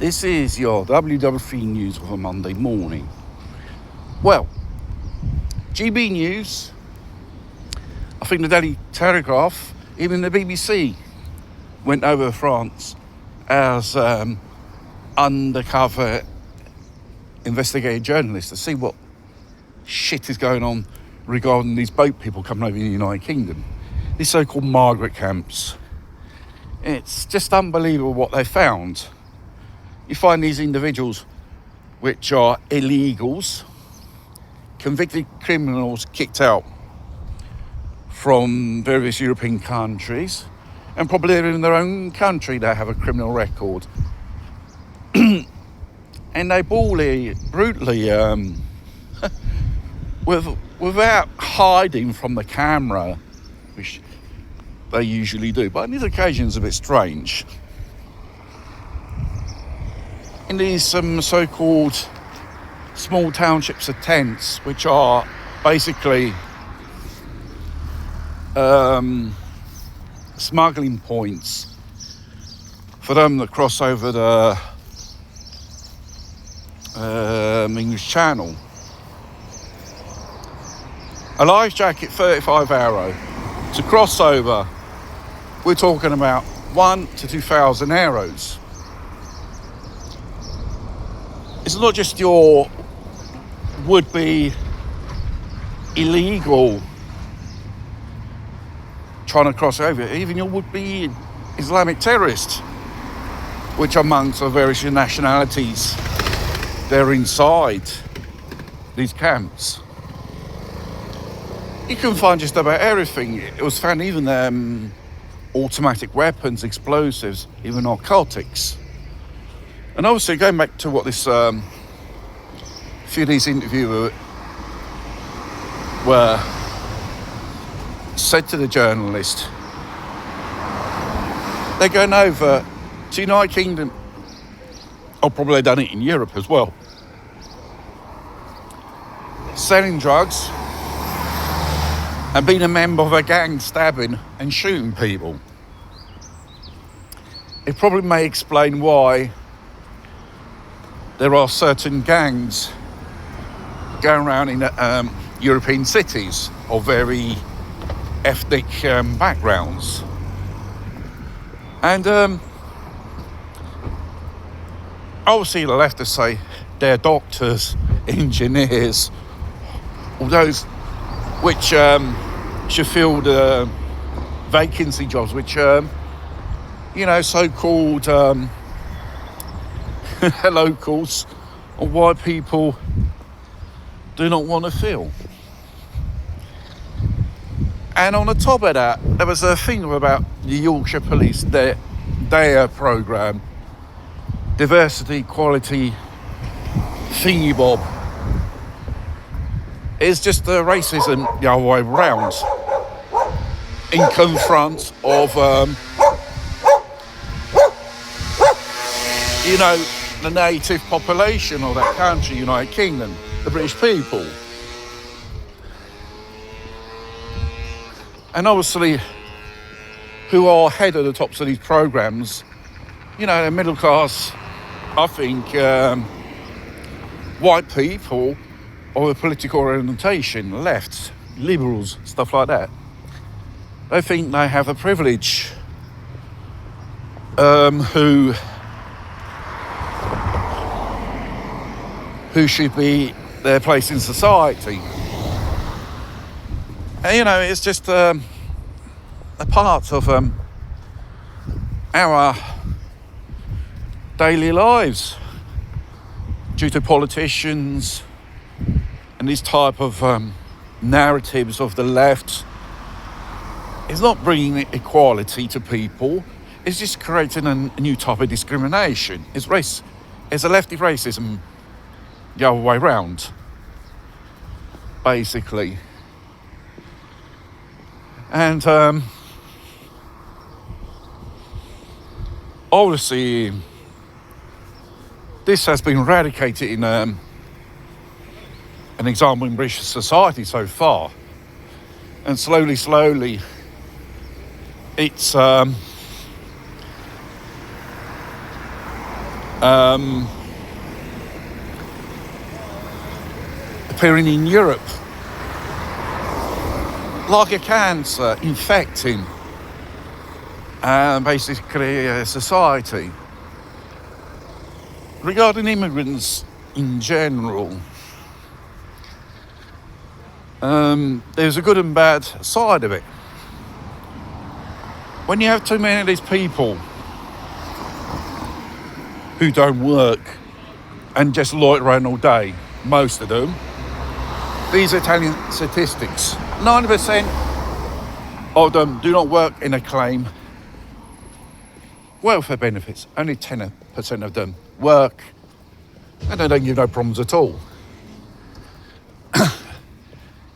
This is your WWF news for Monday morning. Well, GB News, I think the Daily Telegraph, even the BBC went over France as undercover investigative journalists to see what shit is going on regarding these boat people coming over in the United Kingdom. These so-called migrant camps. It's just unbelievable what they found. You find these individuals which are illegals, convicted criminals kicked out from various European countries, and probably in their own country they have a criminal record. And they brutally, without hiding from the camera, which they usually do, but on these occasions a bit strange. In these so-called small townships of tents, which are basically smuggling points for them to cross over the English Channel. A life jacket 35 euro to cross over. We're talking about 1,000 to 2,000 euros. It's not just your would-be illegal trying to cross over, even your would-be Islamic terrorist, which amongst the various nationalities, they're inside these camps. You can find just about everything. It was found even automatic weapons, explosives, even narcotics. And obviously, going back to what this few of these interviewers were said to the journalist, they're going over to the United Kingdom, or probably they've done it in Europe as well, selling drugs and being a member of a gang, stabbing and shooting people. It probably may explain why there are certain gangs going around in European cities of very ethnic backgrounds. And obviously you'll have to say they're doctors, engineers, all those which should fill the vacancy jobs, which so-called locals or white people do not want to fill. And on the top of that, there was a thing about the Yorkshire Police, their programme, diversity, equality, thingy bob. It's just the racism the other way round in confront of the native population of that country, United Kingdom, the British people. And obviously, who are head of the tops of these programmes, the middle class, I think, white people of a political orientation, left, liberals, stuff like that. They think they have the privilege, who should be their place in society. And, it's just a part of our daily lives due to politicians and these type of narratives of the left. It's not bringing equality to people. It's just creating a new type of discrimination. It's a lefty racism the other way round, basically. And obviously this has been eradicated in an example in British society so far, and slowly it's appearing in Europe like a cancer infecting basically a society. Regarding immigrants in general, there's a good and bad side of it. When you have too many of these people who don't work and just loiter around all day, most of them, these are telling statistics. 90% of them do not work in a claim welfare benefits. Only 10% of them work and they don't give no problems at all.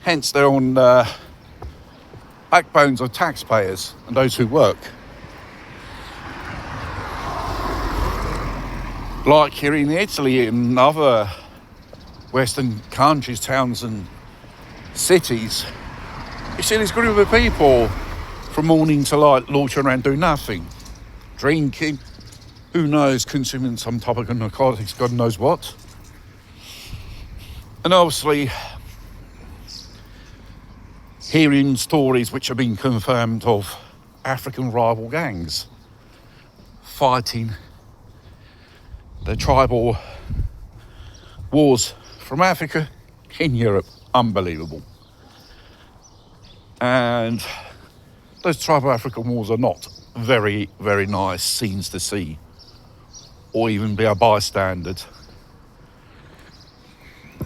Hence they're on backbones of taxpayers and those who work. Like here in Italy and other Western countries, towns and cities, you see this group of people from morning to night loitering around doing nothing, drinking, who knows, consuming some type of narcotics, God knows what. And obviously hearing stories which have been confirmed of African rival gangs fighting the tribal wars from Africa in Europe. Unbelievable. And those tribal African wars are not very, very nice scenes to see or even be a bystander.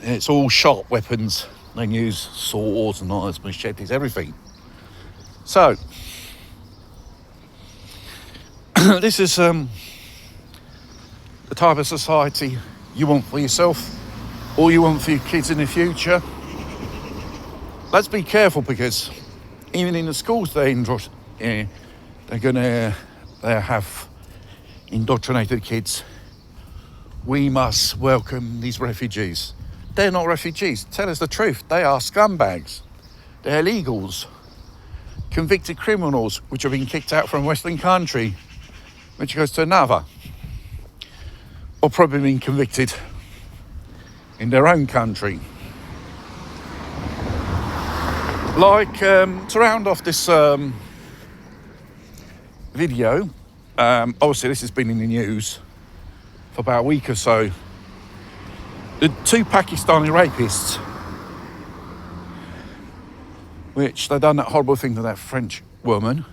It's all sharp weapons. They use swords, knives, machetes, everything. So, this is the type of society you want for yourself or you want for your kids in the future. Let's be careful, because even in the schools they're going to have indoctrinated kids. We must welcome these refugees. They're not refugees. Tell us the truth. They are scumbags. They're illegals. Convicted criminals which have been kicked out from a Western country, which goes to another. Or probably been convicted in their own country. Like, to round off this video, obviously this has been in the news for about a week or so. The 2 Pakistani rapists, which they done that horrible thing to that French woman,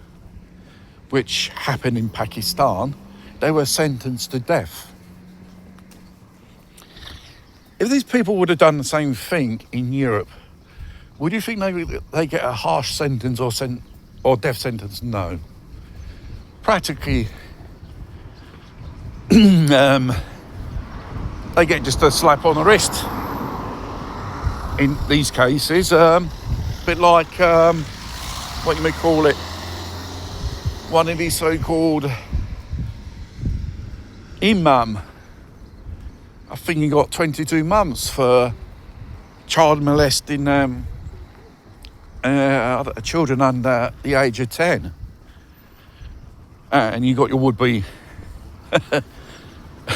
which happened in Pakistan, they were sentenced to death. If these people would have done the same thing in Europe, would you think they get a harsh sentence or death sentence? No. Practically, they get just a slap on the wrist. In these cases, a bit like what you may call it, one of these so-called imam. I think he got 22 months for child molesting children under the age of 10. And you got your would-be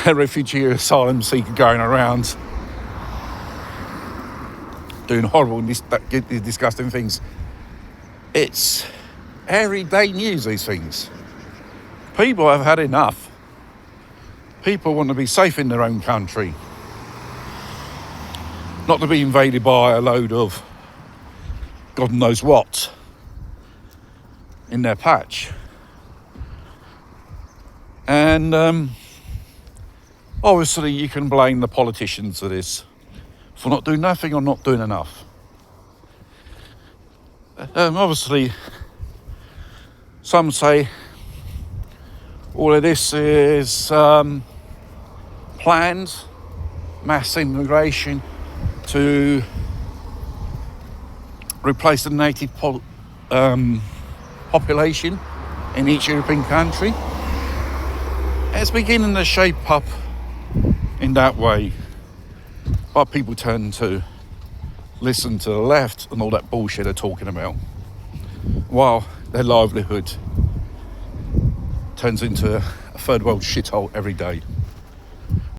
refugee asylum seeker going around doing horrible and disgusting things. It's everyday news, these things. People have had enough. People want to be safe in their own country, not to be invaded by a load of God knows what in their patch. And obviously you can blame the politicians for this, for not doing nothing or not doing enough. Obviously, some say all of this is planned mass immigration to replace the native population in each European country. It's beginning to shape up in that way, but people tend to listen to the left and all that bullshit they're talking about, while their livelihood turns into a third world shithole every day.